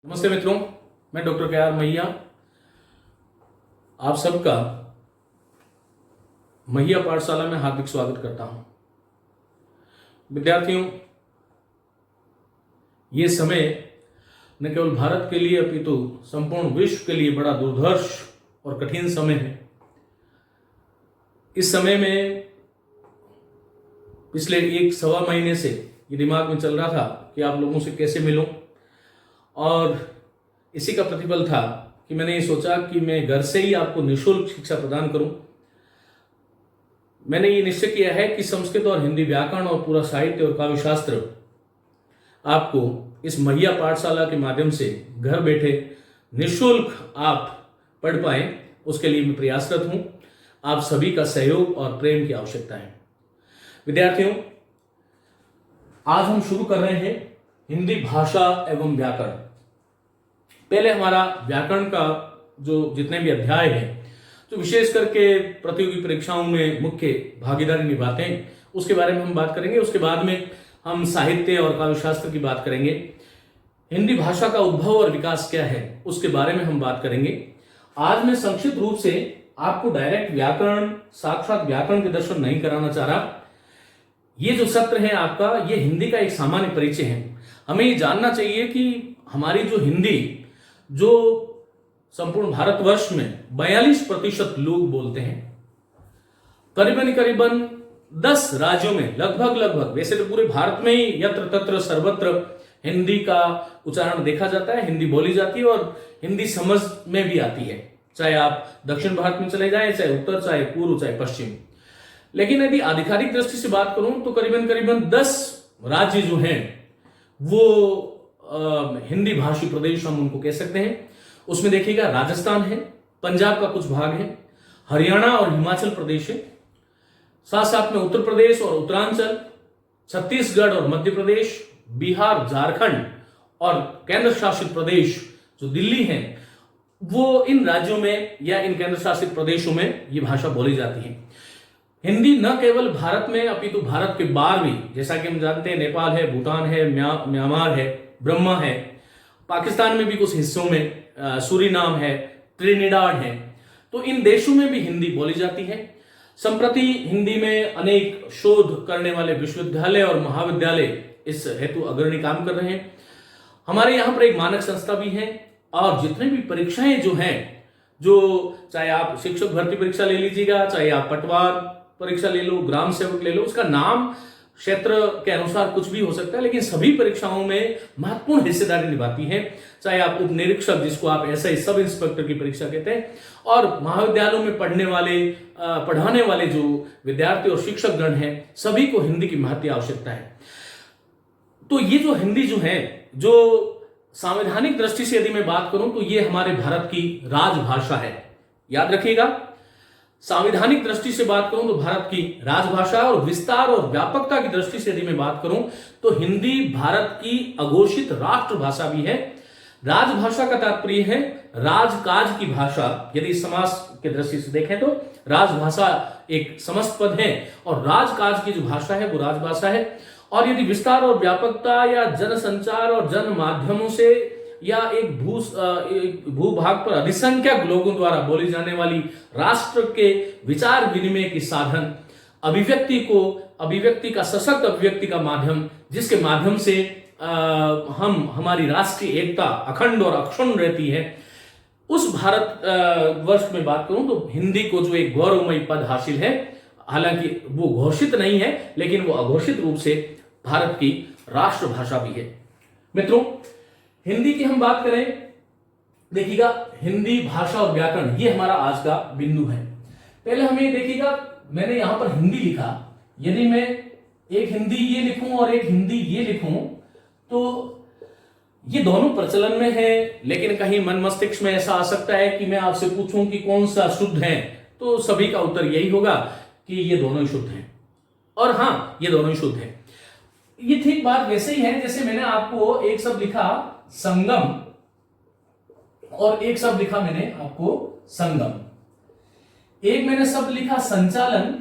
नमस्ते मित्रों, मैं डॉक्टर के.आर. मैया आप सबका मैया पाठशाला में हार्दिक स्वागत करता हूं। विद्यार्थियों, ये समय न केवल भारत के लिए अपितु संपूर्ण विश्व के लिए बड़ा दुर्धर्ष और कठिन समय है। इस समय में पिछले एक सवा महीने से ये दिमाग में चल रहा था कि आप लोगों से कैसे मिलूं, और इसी का प्रतिफल था कि मैंने ये सोचा कि मैं घर से ही आपको निःशुल्क शिक्षा प्रदान करूं। मैंने ये निश्चय किया है कि संस्कृत और हिंदी व्याकरण और पूरा साहित्य और काव्य शास्त्र आपको इस मैया पाठशाला के माध्यम से घर बैठे निःशुल्क आप पढ़ पाएं, उसके लिए मैं प्रयासरत हूं। आप सभी का सहयोग और प्रेम की आवश्यकता है। विद्यार्थियों, आज हम शुरू कर रहे हैं हिंदी भाषा एवं व्याकरण। पहले हमारा व्याकरण का जो जितने भी अध्याय हैं, जो विशेष करके प्रतियोगी परीक्षाओं में मुख्य भागीदारी निभाते हैं, उसके बारे में हम बात करेंगे। उसके बाद में हम साहित्य और काव्य शास्त्र की बात करेंगे। हिंदी भाषा का उद्भव और विकास क्या है, उसके बारे में हम बात करेंगे। आज मैं संक्षिप्त रूप से आपको डायरेक्ट व्याकरण, साक्षात व्याकरण के दर्शन नहीं कराना चाह रहा। ये जो सत्र है आपका, ये हिंदी का एक सामान्य परिचय है। हमें ये जानना चाहिए कि हमारी जो हिंदी, जो संपूर्ण भारतवर्ष में 42% लोग बोलते हैं, करीबन 10 राज्यों में लगभग, वैसे तो पूरे भारत में ही यत्र तत्र सर्वत्र हिंदी का उच्चारण देखा जाता है, हिंदी बोली जाती है और हिंदी समझ में भी आती है, चाहे आप दक्षिण भारत में चले जाएं, चाहे उत्तर, चाहे पूर्व, चाहे पश्चिम। लेकिन यदि आधिकारिक दृष्टि से बात करूं तो करीबन 10 राज्य जो हैं वो हिंदी भाषी प्रदेश हम उनको कह सकते हैं। उसमें देखिएगा, राजस्थान है, पंजाब का कुछ भाग है, हरियाणा और हिमाचल प्रदेश है, साथ साथ में उत्तर प्रदेश और उत्तरांचल, छत्तीसगढ़ और मध्य प्रदेश, बिहार, झारखंड और केंद्र शासित प्रदेश जो दिल्ली है, वो इन राज्यों में या इन केंद्र शासित प्रदेशों में ये भाषा बोली जाती है। हिंदी न केवल भारत में अपितु भारत के बाहर भी, जैसा कि हम जानते हैं, नेपाल है, भूटान है, म्यांमार है, ब्रह्मा है, पाकिस्तान में भी कुछ हिस्सों में सूरीनाम है, त्रिनिडाद है, तो इन देशों में भी हिंदी बोली जाती है। संप्रति हिंदी में अनेक शोध करने वाले विश्वविद्यालय और महाविद्यालय इस हेतु अग्रणी काम कर रहे हैं। हमारे यहाँ पर एक मानक संस्था भी है, और जितने भी परीक्षाएं जो हैं, जो चाहे आप शिक्षक भर्ती परीक्षा ले लीजिएगा, चाहे आप पटवार परीक्षा ले लो, ग्राम सेवक ले लो, उसका नाम क्षेत्र के अनुसार कुछ भी हो सकता है, लेकिन सभी परीक्षाओं में महत्वपूर्ण हिस्सेदारी निभाती है। चाहे आप उप निरीक्षक, जिसको आप एसआई सब इंस्पेक्टर की परीक्षा कहते हैं, और महाविद्यालयों में पढ़ाने वाले जो विद्यार्थी और शिक्षक गण हैं, सभी को हिंदी की महती आवश्यकता है। तो ये जो हिंदी जो है, जो संवैधानिक दृष्टि से यदि मैं बात करूं तो ये हमारे भारत की राजभाषा है। याद रखिएगा, संवैधानिक दृष्टि से बात करूं तो भारत की राजभाषा, और विस्तार और व्यापकता की दृष्टि से यदि मैं बात करूं तो हिंदी भारत की अघोषित राष्ट्रभाषा भी है। राजभाषा का तात्पर्य है राजकाज की भाषा। यदि समास के दृष्टि से देखें तो राजभाषा एक समस्त पद है, और राजकाज की जो भाषा है वो राजभाषा है। और यदि विस्तार और व्यापकता या जनसंचार और जन माध्यमों से या एक भूभाग पर अधिसंख्यक लोगों द्वारा बोली जाने वाली राष्ट्र के विचार विनिमय की साधन, अभिव्यक्ति का सशक्त अभिव्यक्ति का माध्यम, जिसके माध्यम से हमारी राष्ट्रीय एकता अखंड और अक्षुण्ण रहती है, उस भारत वर्ष में बात करूं तो हिंदी को जो एक गौरवमयी पद हासिल है। हालांकि वो घोषित नहीं है, लेकिन वो अघोषित रूप से भारत की राष्ट्रभाषा भी है। मित्रों, हिंदी की हम बात करें, देखिएगा, हिंदी भाषा और व्याकरण, ये हमारा आज का बिंदु है। पहले हमें देखिएगा, मैंने यहां पर हिंदी लिखा। यदि मैं एक हिंदी ये लिखूं और एक हिंदी ये लिखूं तो ये दोनों प्रचलन में है, लेकिन कहीं मन मस्तिष्क में ऐसा आ सकता है कि मैं आपसे पूछूं कि कौन सा शुद्ध है, तो सभी का उत्तर यही होगा कि ये दोनों ही शुद्ध हैं। और हां, ये दोनों ही शुद्ध हैं। ये ठीक बात वैसे ही है जैसे मैंने आपको एक शब्द लिखा संगम, और एक शब्द लिखा मैंने आपको संगम। एक मैंने शब्द लिखा संचालन,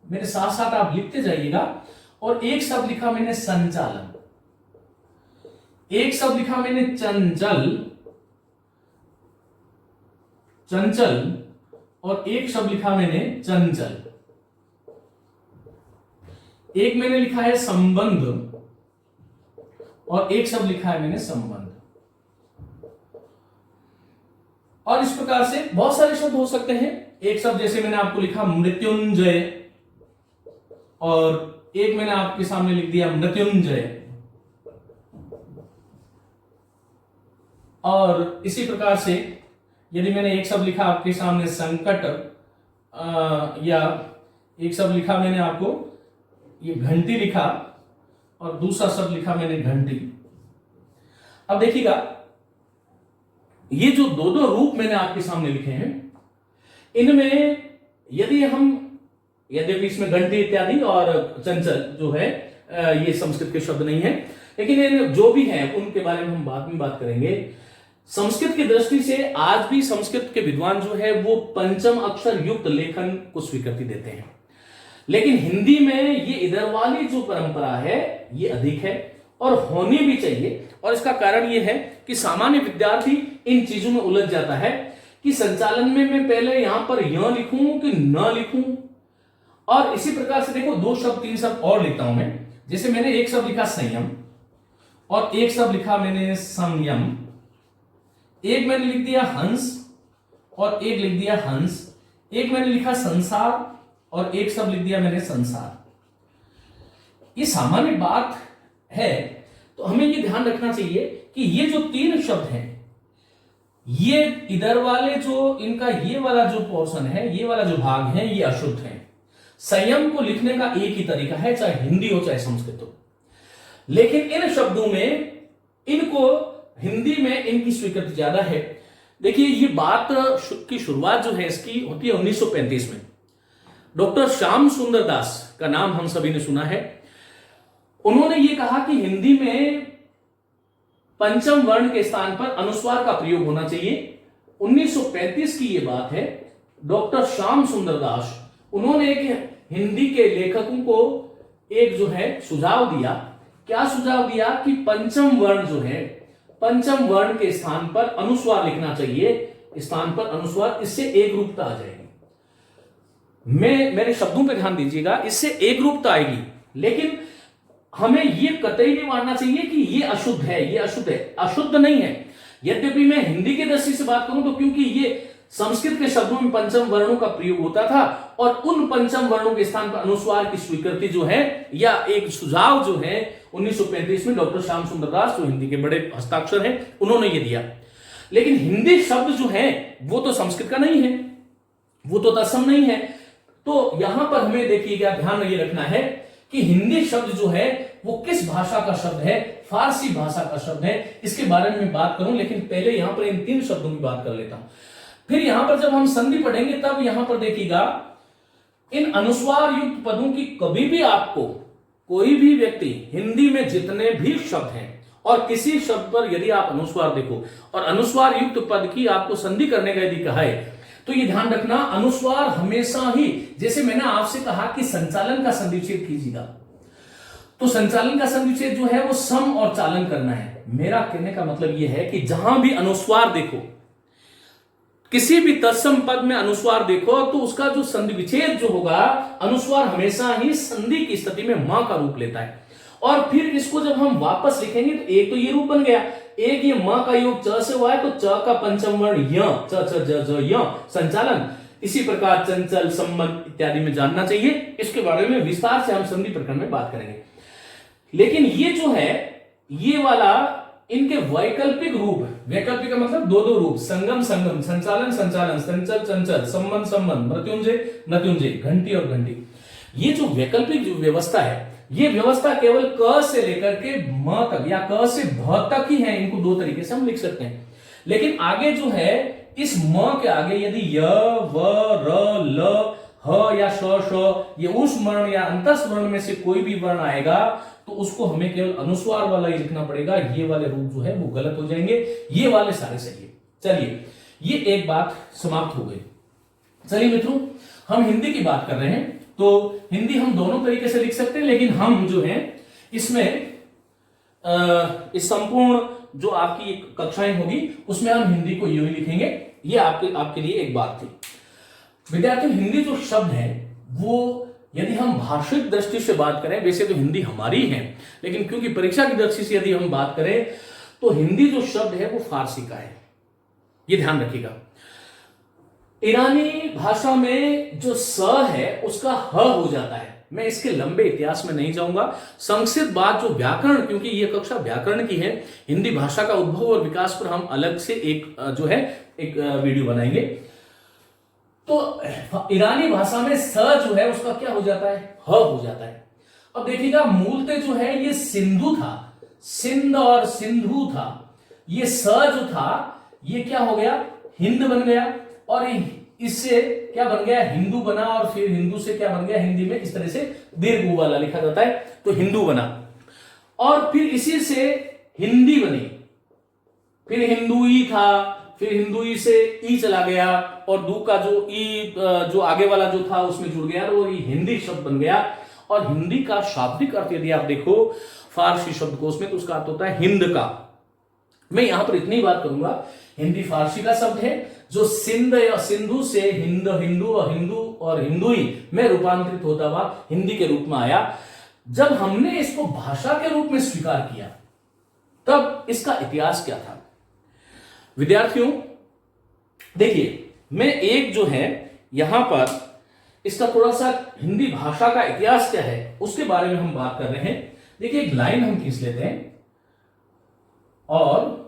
मेरे साथ साथ आप लिखते जाइएगा, और एक शब्द लिखा मैंने संचालन। एक शब्द लिखा मैंने चंचल, चंचल, और एक शब्द लिखा मैंने चंचल। एक मैंने लिखा है संबंध और एक शब्द लिखा है मैंने संबंध। और इस प्रकार से बहुत सारे शब्द हो सकते हैं। एक शब्द जैसे मैंने आपको लिखा मृत्युंजय, और एक मैंने आपके सामने लिख दिया मृत्युंजय। और इसी प्रकार से यदि मैंने एक शब्द लिखा आपके सामने संकट, या एक शब्द लिखा मैंने आपको ये घंटी लिखा, और दूसरा शब्द लिखा मैंने घंटी। अब देखिएगा, ये जो दो दो रूप मैंने आपके सामने लिखे हैं, इनमें यदि हम, यद्यपि इसमें घंटी इत्यादि और चंचल जो है ये संस्कृत के शब्द नहीं है, लेकिन इन जो भी हैं उनके बारे में हम बाद में बात करेंगे। संस्कृत की दृष्टि से आज भी संस्कृत के विद्वान जो है वो पंचम अक्षर युक्त लेखन को स्वीकृति देते हैं, लेकिन हिंदी में ये इधर वाली जो परंपरा है ये अधिक है और होनी भी चाहिए। और इसका कारण ये है कि सामान्य विद्यार्थी इन चीजों में उलझ जाता है कि संचालन में मैं पहले यहां पर य लिखूं कि न लिखूं। और इसी प्रकार से देखो, दो शब्द तीन शब्द और लिखता हूं मैं। जैसे मैंने एक शब्द लिखा संयम और एक शब्द लिखा मैंने संयम, एक मैंने लिख दिया हंस और एक लिख दिया हंस, एक मैंने लिखा संसार और एक शब्द लिख दिया मैंने संसार। ये सामान्य बात है, तो हमें ये ध्यान रखना चाहिए कि ये जो तीन शब्द हैं, ये इधर वाले जो इनका ये वाला जो पोर्शन है, ये वाला जो भाग है, ये अशुद्ध है। संयम को लिखने का एक ही तरीका है, चाहे हिंदी हो चाहे संस्कृत हो, लेकिन इन शब्दों में इनको हिंदी में इनकी स्वीकृति ज्यादा है। देखिए, ये बात की शुरुआत जो है इसकी होती है 1935 में। डॉक्टर श्याम सुंदर दास का नाम हम सभी ने सुना है। उन्होंने ये कहा कि हिंदी में पंचम वर्ण के स्थान पर अनुस्वार का प्रयोग होना चाहिए। 1935 की ये बात है। डॉक्टर श्याम सुंदर दास, उन्होंने एक हिंदी के लेखकों को एक जो है सुझाव दिया। क्या सुझाव दिया कि पंचम वर्ण जो है, पंचम वर्ण के स्थान पर अनुस्वार लिखना चाहिए, स्थान पर अनुस्वार, इससे एक रूपता आ जाएगी। मेरे शब्दों पे ध्यान दीजिएगा, इससे एक रूपता आएगी, लेकिन हमें यह कतई नहीं मानना चाहिए कि ये अशुद्ध है, ये अशुद्ध है। अशुद्ध नहीं है। यद्यपि मैं हिंदी की दृष्टि से बात करूं तो क्योंकि ये संस्कृत के शब्दों में पंचम वर्णों का प्रयोग होता था और उन पंचम वर्णों के स्थान पर अनुस्वार की स्वीकृति जो है, या एक सुझाव जो है 1935 में डॉक्टर श्याम सुंदर दास, जो हिंदी के बड़े हस्ताक्षर हैं, उन्होंने ये दिया। लेकिन हिंदी शब्द जो है वो तो संस्कृत का नहीं है, वो तो तत्सम नहीं है। तो यहां पर हमें देखिएगा, ध्यान ये रखना है कि हिंदी शब्द जो है वो किस भाषा का शब्द है, फारसी भाषा का शब्द है। इसके बारे में बात करूं, लेकिन पहले यहां पर इन तीन शब्दों की बात कर लेता हूं। फिर यहां पर जब हम संधि पढ़ेंगे तब यहां पर देखिएगा, इन अनुस्वार युक्त पदों की कभी भी आपको कोई भी व्यक्ति, हिंदी में जितने भी शब्द हैं और किसी शब्द पर यदि आप अनुस्वार देखो और अनुस्वार युक्त पद की आपको संधि करने का यदि कहा है, तो ये ध्यान रखना, अनुस्वार हमेशा ही, जैसे मैंने आपसे कहा कि संचालन का संधिच्छेद कीजिएगा, तो संचालन का संधिच्छेद जो है वो सम और चालन करना है। मेरा कहने का मतलब यह है कि जहां भी अनुस्वार देखो, किसी भी तत्सम पद में अनुस्वार देखो, तो उसका जो संधि विच्छेद जो होगा, अनुस्वार हमेशा ही संधि की स्थिति में मां का रूप लेता है। और फिर इसको जब हम वापस लिखेंगे तो एक तो ये रूप बन गया, एक ये मां का योग च से हुआ है, तो च का पंचम वर्ण य, च च ज ज य, संचालन। इसी प्रकार चंचल, संबंध इत्यादि में जानना चाहिए। इसके बारे में विस्तार से हम संधि प्रकरण में बात करेंगे। लेकिन ये जो है, ये वाला इनके वैकल्पिक रूप, वैकल्पिक का मतलब दो दो रूप, संगम संगम, संचालन संचालन, संचल चंचल, संबंध संबंध, मृत्युंजय मृत्युंजय, घंटी और घंटी, ये जो वैकल्पिक जो व्यवस्था है, ये व्यवस्था केवल क से लेकर के म तक या क से भ तक ही है। इनको दो तरीके से हम लिख सकते हैं। लेकिन आगे जो है, इस म के आगे यदि य, व, र, ल, ह या श, ये उस वर्ण या अंतस वर्ण में से कोई भी वर्ण आएगा तो उसको हमें केवल अनुस्वार वाला ही लिखना पड़ेगा। ये वाले रूप जो है वो गलत हो जाएंगे, ये वाले सारे सही है। चलिए, ये एक बात समाप्त हो गई। चलिए मित्रों, हम हिंदी की बात कर रहे हैं, तो हिंदी हम दोनों तरीके से लिख सकते हैं, लेकिन हम जो है इसमें इस संपूर्ण जो आपकी कक्षाएं होगी उसमें हम हिंदी को यूं ही लिखेंगे। ये आपके लिए एक बात थी। विद्यार्थियों, हिंदी जो शब्द है वो यदि हम भाषिक दृष्टि से बात करें, वैसे तो हिंदी हमारी है, लेकिन क्योंकि परीक्षा की दृष्टि से यदि हम बात करें तो हिंदी जो शब्द है वो फारसी का है, ये ध्यान रखिएगा। ईरानी भाषा में जो स है उसका ह हो जाता है। मैं इसके लंबे इतिहास में नहीं जाऊंगा, संक्षिप्त बात जो व्याकरण, क्योंकि ये कक्षा व्याकरण की है, हिंदी भाषा का उद्भव और विकास पर हम अलग से एक वीडियो बनाएंगे। तो ईरानी भाषा में स जो है उसका क्या हो जाता है, ह हो जाता है। अब देखिएगा, मूलतः जो है ये सिंधु था, सिंध और सिंधु था। ये स जो था ये क्या हो गया, हिंद बन गया, और इससे क्या बन गया, हिंदू बना, और फिर हिंदू से क्या बन गया, हिंदी में इस तरह से दीर्घ ऊ वाला लिखा जाता है, तो हिंदू बना। और फिर इसी से हिंदी बनी, फिर हिंदुई था, फिर हिंदुई से ई चला गया, और दू का जो ई जो आगे वाला जो था उसमें जुड़ गया, और ये हिंदी शब्द बन गया। और हिंदी का शाब्दिक अर्थ यदि आप देखो फारसी शब्दकोश में तो उसका अर्थ होता है हिंद का। मैं यहां पर इतनी बात करूंगा, हिंदी फारसी का शब्द है जो सिंध या सिंधु से हिंद, हिंदू और हिंदू और हिंदुई में रूपांतरित होता हुआ हिंदी के रूप में आया। जब हमने इसको भाषा के रूप में स्वीकार किया तब इसका इतिहास क्या था। विद्यार्थियों देखिए, मैं एक जो है यहां पर इसका थोड़ा सा हिंदी भाषा का इतिहास क्या है उसके बारे में हम बात कर रहे हैं। देखिए, एक लाइन हम खींच लेते हैं, और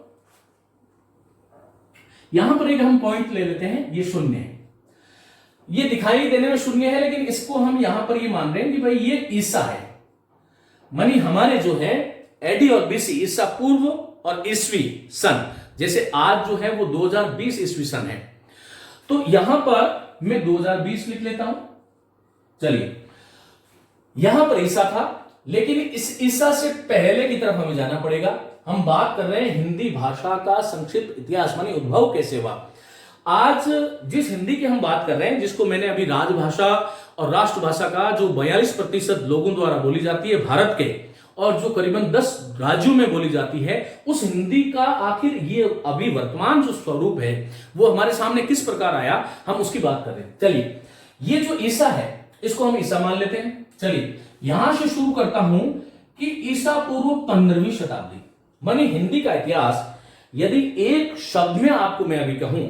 यहां पर एक हम पॉइंट ले लेते हैं, ये शून्य है, ये दिखाई देने में शून्य है, लेकिन इसको हम यहां पर ये मान रहे हैं कि भाई ये ईसा है, मानी हमारे जो है एडी और बीसी, ईसा पूर्व और ईस्वी सन, जैसे आज जो है वो 2020 ईस्वी सन है, तो यहां पर मैं 2020 लिख लेता हूं। चलिए, यहां पर ईसा था, लेकिन इस ईसा से पहले की तरफ हमें जाना पड़ेगा। हम बात कर रहे हैं हिंदी भाषा का संक्षिप्त इतिहास, मानी उद्भव कैसे हुआ। आज जिस हिंदी की हम बात कर रहे हैं, जिसको मैंने अभी राजभाषा और राष्ट्रभाषा का जो 42% लोगों द्वारा बोली जाती है भारत के, और जो करीबन 10 राज्यों में बोली जाती है, उस हिंदी का आखिर ये अभी वर्तमान जो स्वरूप है वो हमारे सामने किस प्रकार आया, हम उसकी बात कर रहे हैं। चलिए, ये जो ईसा है इसको हम ईसा मान लेते हैं। चलिए, यहां से शुरू करता हूं कि ईसा पूर्व 15वीं शताब्दी, मानी हिंदी का इतिहास यदि एक शब्द में आपको मैं अभी कहूं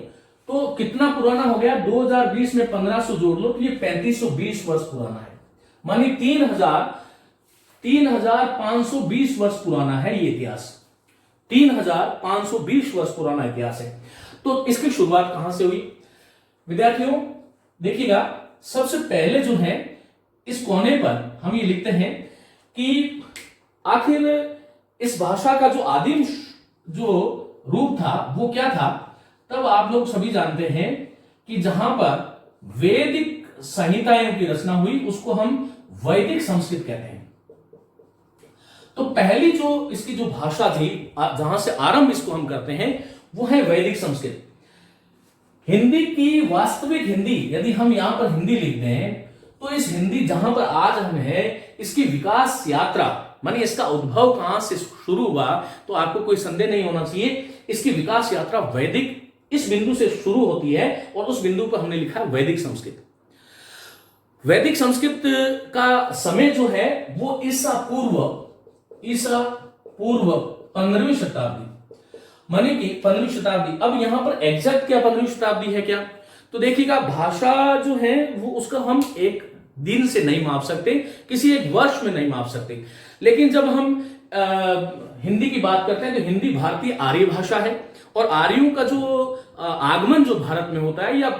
तो कितना पुराना हो गया, 2020 में 1500 जोड़ लो तो ये 3520 वर्ष पुराना है, मानी 3520 वर्ष पुराना है ये इतिहास, 3520 वर्ष पुराना इतिहास है। तो इसकी शुरुआत कहां से हुई विद्यार्थियों, देखिएगा, सबसे पहले जो है इस कोने पर हम ये लिखते हैं कि आखिर इस भाषा का जो आदिम जो रूप था वो क्या था। तब आप लोग सभी जानते हैं कि जहां पर वैदिक संहिताओं की रचना हुई उसको हम वैदिक संस्कृत कहते हैं। तो पहली जो इसकी जो भाषा थी, जहां से आरंभ इसको हम करते हैं, वो है वैदिक संस्कृत। हिंदी की वास्तविक हिंदी यदि हम यहां पर हिंदी लिखते हैं तो इस हिंदी जहां पर आज हम है, इसकी विकास यात्रा, मानी इसका उद्भव कहां से शुरू हुआ, तो आपको कोई संदेह नहीं होना चाहिए, इसकी विकास यात्रा वैदिक इस बिंदु से शुरू होती है, और उस बिंदु पर हमने लिखा वैदिक संस्कृत। वैदिक संस्कृत का समय जो है वो ईसा पूर्व 15वीं शताब्दी, मानी कि 15वीं शताब्दी। अब यहां पर एग्जैक्ट क्या 15वीं शताब्दी है क्या, तो देखिएगा, भाषा जो है वो उसका हम एक दिन से नहीं माप सकते, किसी एक वर्ष में नहीं माप सकते, लेकिन जब हम हिंदी की बात करते हैं तो हिंदी भारतीय आर्य भाषा है, और आर्यों का जो आगमन जो भारत में होता है, या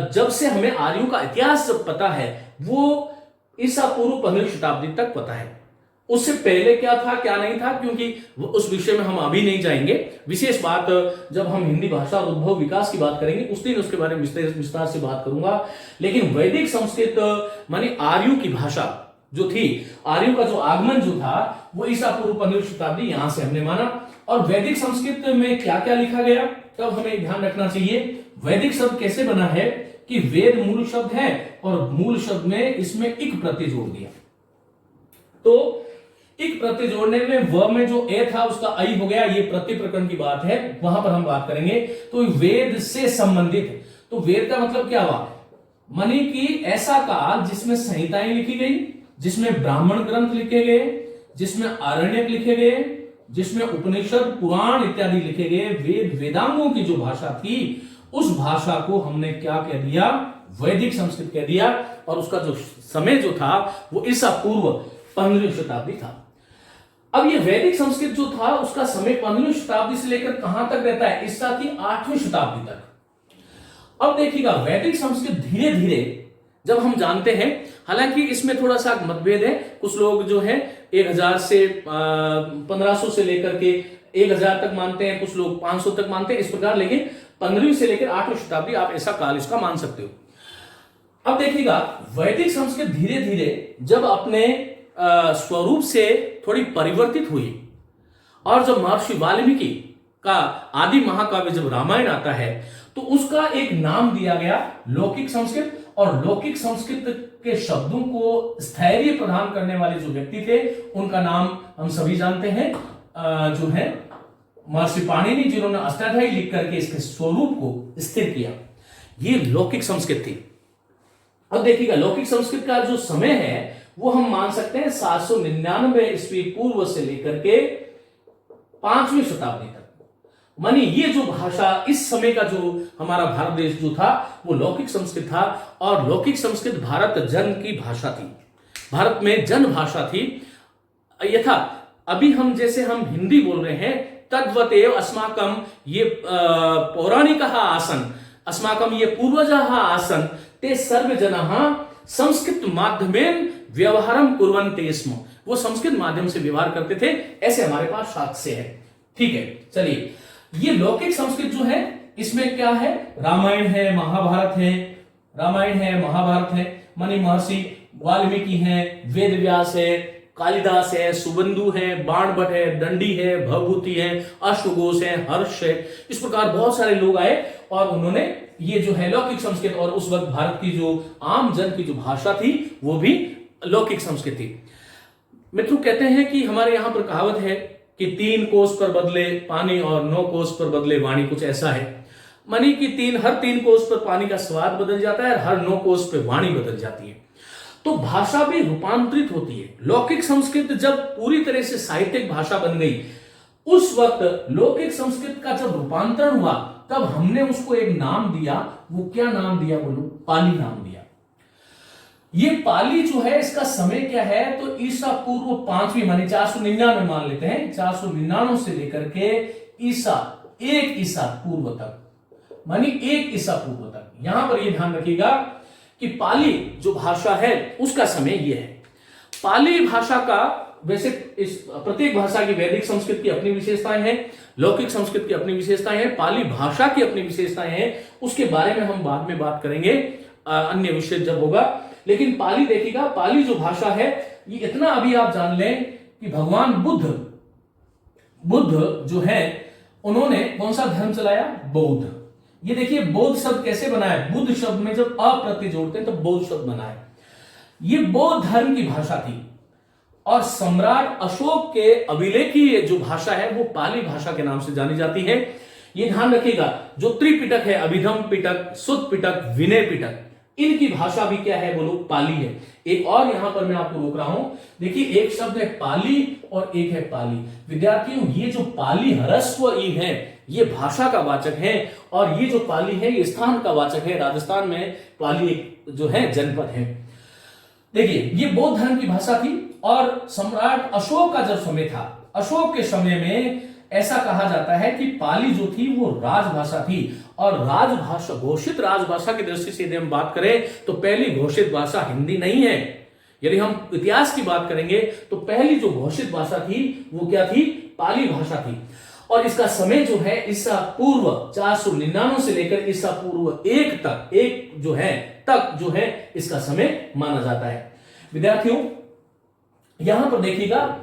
जब से हमें आर्यों का इतिहास जब पता है वो ईसा पूर्व 15वीं शताब्दी तक पता है। उससे पहले क्या था क्या नहीं था, क्योंकि उस विषय में हम अभी नहीं जाएंगे, विशेष बात जब हम हिंदी भाषा और उद्भव विकास की बात करेंगे उस दिन उसके बारे में विस्तार से बात करूंगा। लेकिन वैदिक संस्कृत मानी आर्यों की भाषा जो थी, आर्यों का जो आगमन जो था वो ईसा पूर्व 15वीं शताब्दी यहां से हमने माना। और वैदिक संस्कृत में क्या क्या लिखा गया, तब हमें ध्यान रखना चाहिए वैदिक शब्द कैसे बना है कि वेद मूल शब्द है और मूल शब्द में इसमें इक प्रत्यय जोड़ दिया। तो एक प्रत्यय जोड़ने में व में जो ए था उसका आई हो गया, ये प्रत्यय प्रकरण की बात है, वहां पर हम बात करेंगे। तो वेद से संबंधित है, तो वेद का मतलब क्या हुआ, मानी कि ऐसा काल जिसमें संहिताएं लिखी गई, जिसमें ब्राह्मण ग्रंथ लिखे गए, जिसमें आरण्यक लिखे गए, जिसमें उपनिषद पुराण इत्यादि लिखे गए, वेद वेदांगों की जो भाषा थी उस भाषा को हमने क्या कह दिया, वैदिक संस्कृत कह दिया। और उसका जो समय जो था वो ईसा पूर्व 15वीं शताब्दी था। अब ये वैदिक संस्कृत जो था उसका समय 15वीं शताब्दी से लेकर कहां तक रहता है, ईसा की 8वीं शताब्दी तक। अब देखिएगा वैदिक संस्कृत धीरे धीरे जब हम जानते हैं, हालांकि इसमें थोड़ा सा मतभेद है, कुछ लोग जो है 1000 से 1500 से लेकर के 1000 तक मानते हैं, कुछ लोग 500 तक मानते हैं, इस प्रकार। लेकिन 15वीं से लेकर 8वीं शताब्दी आप ऐसा काल इसका मान सकते हो। अब देखिएगा वैदिक संस्कृत धीरे धीरे जब अपने स्वरूप से थोड़ी परिवर्तित हुई और जब महर्षि वाल्मीकि का आदि महाकाव्य जब रामायण आता है तो उसका एक नाम दिया गया लौकिक संस्कृत। और लौकिक संस्कृत के शब्दों को स्थैर्य प्रदान करने वाले जो व्यक्ति थे उनका नाम हम सभी जानते हैं, जो है महर्षि पाणिनि, जिन्होंने अष्टाध्यायी लिख करके इसके स्वरूप को स्थिर किया। ये लौकिक संस्कृत थी। अब देखिएगा लौकिक संस्कृत का जो समय है वो हम मान सकते हैं 799 ईस्वी पूर्व से लेकर के 5वीं शताब्दी तक। मानी ये जो भाषा इस समय का जो हमारा भारत देश जो था वो लौकिक संस्कृत था। और लौकिक संस्कृत भारत जन की भाषा थी, भारत में जन भाषा थी। यथा अभी हम जैसे हम हिंदी बोल रहे हैं, तद्वतेव अस्माकम ये पौराणिकः आसन, अस्माकम ये पूर्वजः आसन, ते सर्व जनाः संस्कृत माध्यमेन व्यवहारम कुर्वन्ते स्म। वो संस्कृत माध्यम से व्यवहार करते थे, ऐसे हमारे पास साक्ष्य है। ठीक है, चलिए ये लौकिक संस्कृत जो है इसमें क्या है, रामायण है, महाभारत है, रामायण है, महाभारत है, मानी महर्षि वाल्मीकि है, वेद व्यास है, कालिदास है, सुबंधु है, बाणभट्ट है, दंडी है, भवभूति है, अश्वघोष है, हर्ष है। इस प्रकार बहुत सारे लोग आए और उन्होंने ये जो है लौकिक संस्कृत, और उस वक्त भारत की जो आम जन की जो भाषा थी वो भी लौकिक संस्कृत थी। मित्रों कहते हैं कि हमारे यहां पर कहावत है कि 3 कोस पर बदले पानी और 9 कोस पर बदले वाणी, कुछ ऐसा है। मानी कि हर 3 कोस पर पानी का स्वाद बदल जाता है और हर 9 कोस पर वाणी बदल जाती है। तो भाषा भी रूपांतरित होती है। लौकिक संस्कृत जब पूरी तरह से साहित्यिक भाषा बन गई, उस वक्त लौकिक संस्कृत का जब रूपांतरण हुआ तब हमने उसको एक नाम दिया। वो क्या नाम दिया बोलो, पाली नाम दिया। ये पाली जो है इसका समय क्या है, तो ईसा पूर्व 5वीं मानी 499 मान लेते हैं, 499 से लेकर के ईसा 1 ईसा पूर्व तक, मानी 1 ईसा पूर्व तक। यहां पर यह ध्यान रखिएगा कि पाली जो भाषा है उसका समय यह है। पाली भाषा का वैसे इस प्रत्येक भाषा की वैदिक संस्कृत की अपनी विशेषताएं हैं, लौकिक संस्कृत की अपनी विशेषताएं हैं, पाली भाषा की अपनी विशेषताएं हैं। उसके बारे में हम बाद में बात करेंगे अन्य विषय जब होगा। लेकिन पाली देखिएगा, पाली जो भाषा है ये इतना अभी आप जान लें कि भगवान बुद्ध जो है उन्होंने कौन सा धर्म चलाया, बौद्ध। ये देखिए बौद्ध शब्द कैसे बना है, बुद्ध शब्द में जब अप्रत्यय जोड़ते हैं तो बौद्ध शब्द बना है। ये बौद्ध धर्म की भाषा थी और सम्राट अशोक के अभिलेखीय जो भाषा है वो पाली भाषा के नाम से जानी जाती है। ये ध्यान रखिएगा जो त्रिपिटक है, अभिधम पिटक, सुत्त पिटक, विनय पिटक, इनकी भाषा भी क्या है बोलो, पाली है। एक और यहां पर मैं आपको रोक रहा हूं, देखिए एक शब्द है पाली और एक है पाली। विद्यार्थियों ये जो पाली ह्रस्व ई है ये भाषा का वाचक है और ये जो पाली है ये स्थान का वाचक है। राजस्थान में पाली जो है जनपद है। देखिए ये बौद्ध धर्म की भाषा थी और सम्राट अशोक का जब समय था, अशोक के समय में ऐसा कहा जाता है कि पाली जो थी वो राजभाषा थी। और राजभाषा, घोषित राजभाषा की दृष्टि से यदि हम बात करें तो पहली घोषित भाषा हिंदी नहीं है। यदि हम इतिहास की बात करेंगे तो पहली जो घोषित भाषा थी वो क्या थी, पाली भाषा थी। और इसका समय जो है ईसा पूर्व 499 से लेकर ईसा पूर्व 1 तक, 1 जो है तक जो है इसका समय माना जाता है। विद्यार्थियों यहां पर देखिएगा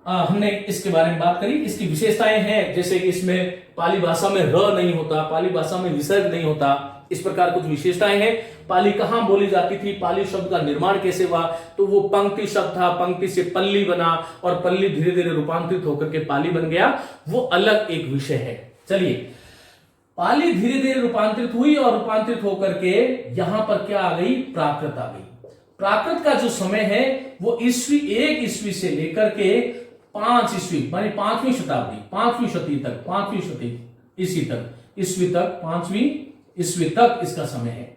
हमने इसके बारे में बात करी, इसकी विशेषताएं हैं जैसे कि इसमें पाली भाषा में र नहीं होता, पाली भाषा में विसर्ग नहीं होता, इस प्रकार कुछ विशेषताएं हैं। पाली कहां बोली जाती थी, पाली शब्द का निर्माण कैसे हुआ, तो वो पंक्ति शब्द था, पंक्ति से पल्ली बना और पल्ली धीरे धीरे रूपांतरित होकर के पाली बन गया, वो अलग एक विषय है। चलिए, पाली धीरे धीरे रूपांतरित हुई और रूपांतरित होकर के यहां पर क्या आ गई, प्राकृत आ गई। प्राकृत का जो समय है वो ईस्वी 1 ईस्वी से लेकर के 5 ईस्वी मानी 5वीं शताब्दी, 5वीं शती तक, 5वीं शती ईस्वी तक 5वीं ईस्वी तक इसका समय है।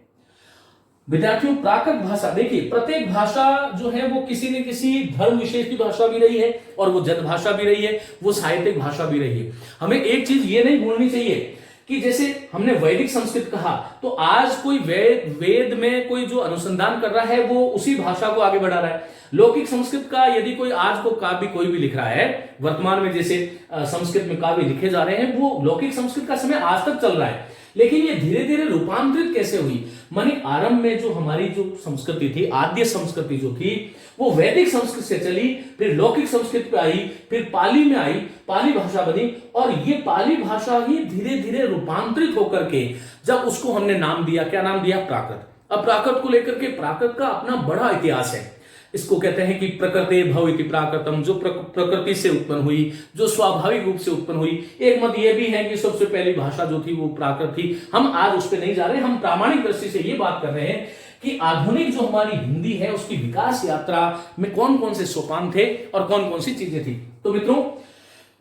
विद्यार्थियों, प्राकृत भाषा, देखिए प्रत्येक भाषा जो है वो किसी न किसी धर्म विशेष की भाषा भी रही है और वो जन भाषा भी रही है, वो साहित्यिक भाषा भी रही है। हमें एक चीज ये नहीं भूलनी चाहिए कि जैसे हमने वैदिक संस्कृत कहा, तो आज कोई वेद में कोई जो अनुसंधान कर रहा है वो उसी भाषा को आगे बढ़ा रहा है। लौकिक संस्कृत का यदि कोई आज को काव्य कोई भी लिख रहा है, वर्तमान में जैसे संस्कृत में काव्य लिखे जा रहे हैं, वो लौकिक संस्कृत का समय आज तक चल रहा है। लेकिन ये धीरे धीरे रूपांतरित कैसे हुई, मानी आरंभ में जो हमारी जो संस्कृति थी, आद्य संस्कृति जो थी, वो वैदिक संस्कृत से चली, फिर लौकिक संस्कृत पे आई, फिर पाली में आई, पाली भाषा बनी, और ये पाली भाषा ही धीरे धीरे रूपांतरित होकर के जब उसको हमने नाम दिया, क्या नाम दिया, प्राकृत। अब प्राकृत को लेकर के प्राकृत का अपना बड़ा इतिहास है। इसको कहते हैं कि प्रकृते भव इति प्राकृतम, जो प्रकृति से उत्पन्न हुई, जो स्वाभाविक रूप से उत्पन्न हुई। एक मत यह भी है कि सबसे पहली भाषा जो थी वो प्राकृत थी। हम आज उस पर नहीं जा रहे, हम प्रामाणिक दृष्टि से ये बात कर रहे हैं कि आधुनिक जो हमारी हिंदी है उसकी विकास यात्रा में कौन कौन से सोपान थे और कौन कौन सी चीजें थी। तो मित्रों,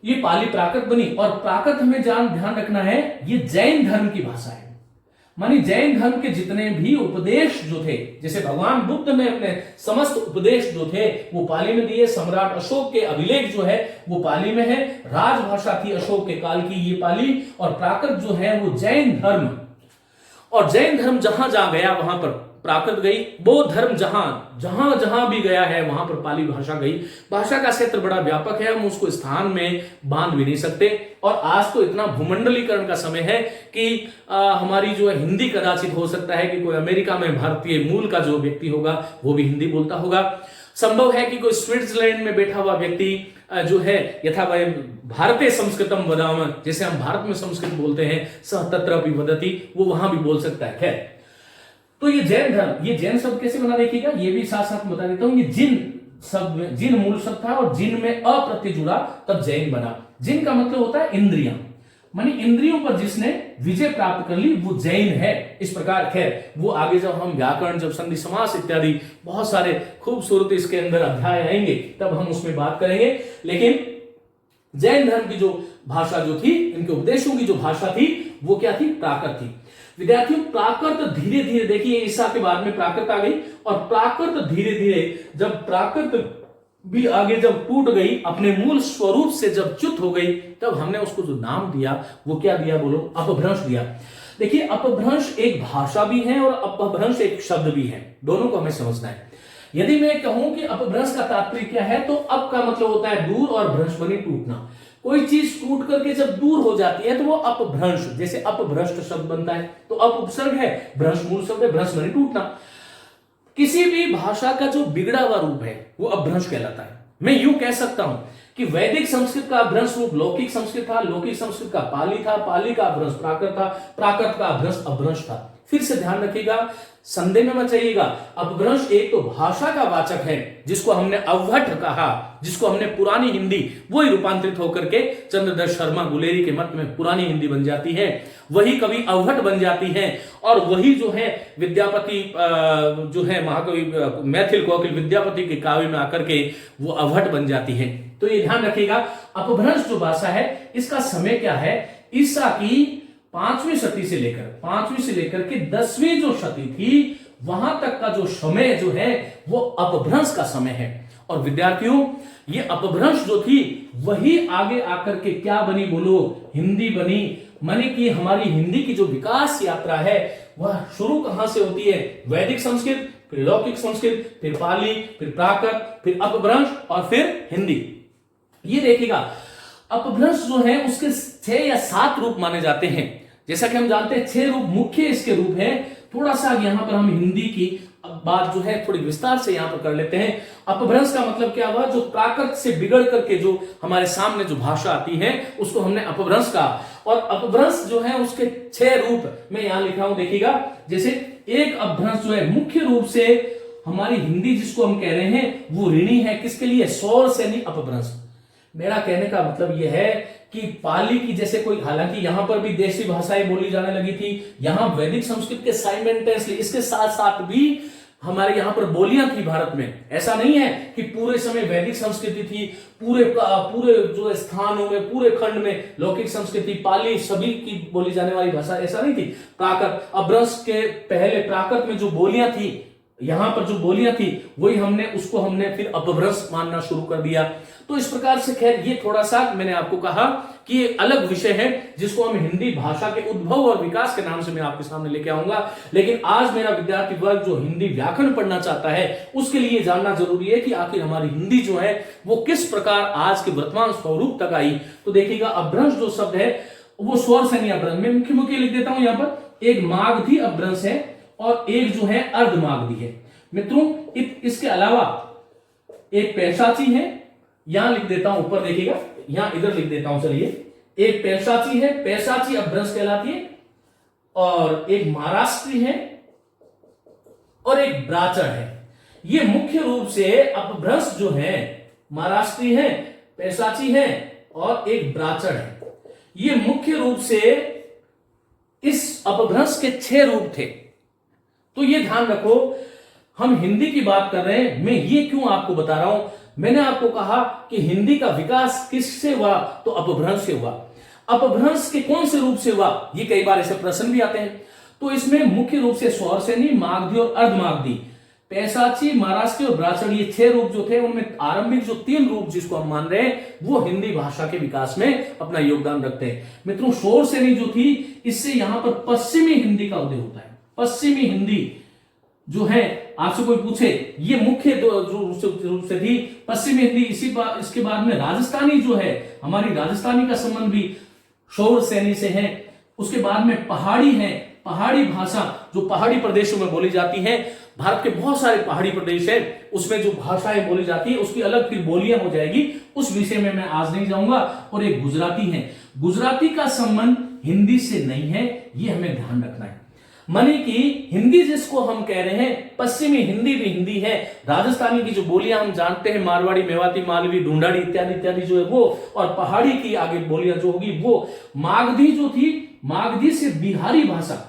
ये पाली प्राकृत बनी, और प्राकृत हमें ध्यान रखना है, ये जैन धर्म की भाषा है। मानी जैन धर्म के जितने भी उपदेश जो थे, जैसे भगवान बुद्ध ने अपने समस्त उपदेश जो थे वो पाली में दिए। सम्राट अशोक के अभिलेख जो है वो पाली में है। राजभाषा थी अशोक के काल की ये पाली, और प्राकृत जो है वो जैन धर्म, और जैन धर्म जहां जहां गया वहां पर प्राकृत गई। बौद्ध धर्म जहां भी गया है वहां पर पाली भाषा गई। भाषा का क्षेत्र बड़ा व्यापक है, हम उसको स्थान में बांध भी नहीं सकते। और आज तो इतना भूमंडलीकरण का समय है कि हमारी जो है हिंदी कदाचित हो सकता है कि कोई अमेरिका में भारतीय मूल का जो व्यक्ति होगा वो भी हिंदी बोलता होगा। संभव है कि कोई स्विट्जरलैंड में बैठा हुआ व्यक्ति जो है यथा वयम भारतीय संस्कृतम वदामः, जैसे हम भारत में संस्कृत बोलते हैं, सह तत्र अपि वदति, वो वहां भी बोल सकता है। खैर, तो ये जैन धर्म, ये जैन शब्द कैसे बना देखिएगा, ये भी साथ साथ बता देता हूं। ये जिन शब्द में, जिन मूल शब्द था और जिन में अ प्रत्यय जुड़ा तब जैन बना। जिन का मतलब होता है इंद्रियां, मानी इंद्रियों पर जिसने विजय प्राप्त कर ली वो जैन है। इस प्रकार, खैर वो आगे जब हम व्याकरण, जब संधि समास इत्यादि बहुत सारे खूबसूरत इसके अंदर अध्याय आएंगे तब हम उसमें बात करेंगे। लेकिन जैन धर्म की जो भाषा जो थी, इनके उपदेशों की जो भाषा थी वो क्या थी, प्राकृत थी। विद्यार्थियों, प्राकृत धीरे धीरे, देखिए ईसा के बाद में प्राकृत आ गई, और प्राकृत धीरे धीरे जब प्राकृत भी आगे जब टूट गई, अपने मूल स्वरूप से जब च्युत हो गई, तब हमने उसको जो नाम दिया वो क्या दिया, बोलो, अपभ्रंश दिया। देखिए, अपभ्रंश एक भाषा भी है और अपभ्रंश एक शब्द भी है, दोनों को हमें समझना है। यदि मैं कहूं कि अपभ्रंश का तात्पर्य क्या है, तो अप का मतलब होता है दूर और भ्रंश बनी टूटना। कोई चीज टूट करके जब दूर हो जाती है तो वो अपभ्रंश, जैसे अपभ्रष्ट शब्द बनता है तो अप उपसर्ग है, भ्रंश मूल शब्द है, भ्रंश बनी टूटना। किसी भी भाषा का जो बिगड़ा हुआ रूप है वो अपभ्रंश कहलाता है। मैं यूं कह सकता हूं कि वैदिक संस्कृत का अपभ्रंश रूप लौकिक संस्कृत था, लौकिक संस्कृत का पाली था, पाली का अपभ्रंश प्राकृत था, प्राकृत का अपभ्रंश अपभ्रंश था। फिर से ध्यान रखिएगा, संदेह में मत जाइएगा। अपभ्रंश एक तो भाषा का वाचक है, जिसको हमने अवहट कहा, जिसको हमने पुरानी हिंदी, वही रूपांतरित होकर के चंद्रदत्त शर्मा गुलेरी के मत में पुरानी हिंदी बन जाती है, वही कवि अवहट बन जाती है, और वही जो है विद्यापति जो है महाकवि मैथिल कोकिल विद्यापति के काव्य में आकर के वो अवहट बन जाती है। तो ये ध्यान रखिएगा, अपभ्रंश जो भाषा है इसका समय क्या है, ईसा की 5वीं शती से लेकर के 10वीं जो शती थी वहां तक का जो समय जो है वो अपभ्रंश का समय है। और विद्यार्थियों, ये अपभ्रंश जो थी वही आगे आकर के क्या बनी, बोलो, हिंदी बनी। माने कि हमारी हिंदी की जो विकास यात्रा है वह शुरू कहां से होती है, वैदिक संस्कृत, फिर लौकिक संस्कृत, फिर पाली, फिर प्राकृत, फिर अपभ्रंश और फिर हिंदी। ये देखिएगा, अपभ्रंश जो है उसके 6 या 7 रूप माने जाते हैं। जैसा कि हम जानते हैं 6 रूप मुख्य इसके रूप हैं। थोड़ा सा यहां पर हम हिंदी की बात जो है थोड़ी विस्तार से यहां पर कर लेते हैं। अपभ्रंश का मतलब क्या हुआ, जो प्राकृत से बिगड़ करके जो हमारे सामने जो भाषा आती है उसको हमने अपभ्रंश कहा। और अपभ्रंश जो है उसके 6 रूप मैं यहां लिखा हूं, देखिएगा। जैसे एक अपभ्रंश जो है मुख्य रूप से हमारी हिंदी जिसको हम कह रहे हैं वो ऋणी है, किसके लिए? स्वर सैनी अपभ्रंश। मेरा कहने का मतलब यह है कि पाली की जैसे कोई, हालांकि यहां पर भी देशी भाषाएं बोली जाने लगी थी, यहां वैदिक संस्कृत के साइमल्टेनियसली इसके साथ साथ भी हमारे यहां पर बोलियां थी भारत में। ऐसा नहीं है कि पूरे समय वैदिक संस्कृति थी, पूरे जो स्थानों में, पूरे खंड में लौकिक संस्कृति, पाली सभी की बोली जाने वाली भाषा, ऐसा नहीं थी। प्राकृत, अपभ्रंश के पहले प्राकृत में जो बोलियां थी, यहां पर जो बोलियां थी वही हमने फिर अपभ्रंश मानना शुरू कर दिया। तो इस प्रकार से खैर ये थोड़ा सा मैंने आपको कहा कि ये अलग विषय है जिसको हम हिंदी भाषा के उद्भव और विकास के नाम से मैं आपके सामने लेके आऊंगा। लेकिन आज मेरा विद्यार्थी वर्ग जो हिंदी व्याकरण पढ़ना चाहता है उसके लिए जानना जरूरी है कि आखिर हमारी हिंदी जो है वो किस प्रकार आज के वर्तमान स्वरूप तक आई। तो देखिएगा, अपभ्रंश जो शब्द है वो स्वर सैनी अपभ्रंश, मैं मुख्य लिख देता हूं यहां पर। एक मागधी अपभ्रंश है और एक जो है अर्धमागधी है। मित्रों, इसके अलावा एक पैशाची है, यहां लिख देता हूं ऊपर, देखिएगा यहां इधर लिख देता हूं। चलिए, एक पैशाची है, पैशाची अपभ्रंश कहलाती है, और एक महाराष्ट्री है और एक ब्राचर है। ये मुख्य रूप से अपभ्रंश जो है महाराष्ट्री है, पैशाची है और एक ब्राचर है। ये मुख्य रूप से इस अपभ्रंश के 6 रूप थे। तो ये ध्यान रखो, हम हिंदी की बात कर रहे हैं। मैं ये क्यों आपको बता रहा हूं? मैंने आपको कहा कि हिंदी का विकास किससे हुआ, तो अपभ्रंश से हुआ। अपभ्रंश के कौन से रूप से हुआ, ये कई बार ऐसे प्रश्न भी आते हैं। तो इसमें मुख्य रूप से स्वर सैनी, मागधी और अर्धमागधी, पैशाची, महाराष्ट्री और ब्राचर, ये 6 रूप जो थे उनमें आरंभिक जो 3 रूप जिसको हम मान रहे हैं वो हिंदी भाषा के विकास में अपना योगदान रखते हैं। मित्रों, स्वर सैनी जो थी, इससे यहां पर पश्चिमी हिंदी का उदय होता है। पश्चिमी हिंदी जो है, आपसे कोई पूछे, ये मुख्य रूप से थी पश्चिमी हिंदी। इसके बाद में राजस्थानी जो है, हमारी राजस्थानी का संबंध भी शौर सैनी से है। उसके बाद में पहाड़ी है, पहाड़ी भाषा जो पहाड़ी प्रदेशों में बोली जाती है। भारत के बहुत सारे पहाड़ी प्रदेश है, उसमें जो भाषाएं बोली जाती है उसकी अलग फिर बोलियां हो जाएगी, उस विषय में मैं आज नहीं जाऊंगा। और एक गुजराती है, गुजराती का संबंध हिंदी से नहीं है, ये हमें ध्यान रखना है। माने कि हिंदी जिसको हम कह रहे हैं, पश्चिमी हिंदी भी हिंदी है। राजस्थानी की जो बोलियां हम जानते हैं, मारवाड़ी, मेवाती, मालवी, ढूंढाड़ी इत्यादि इत्यादि जो है वो, और पहाड़ी की आगे बोलियां जो होगी वो। मागधी जो थी, मागधी से बिहारी भाषा,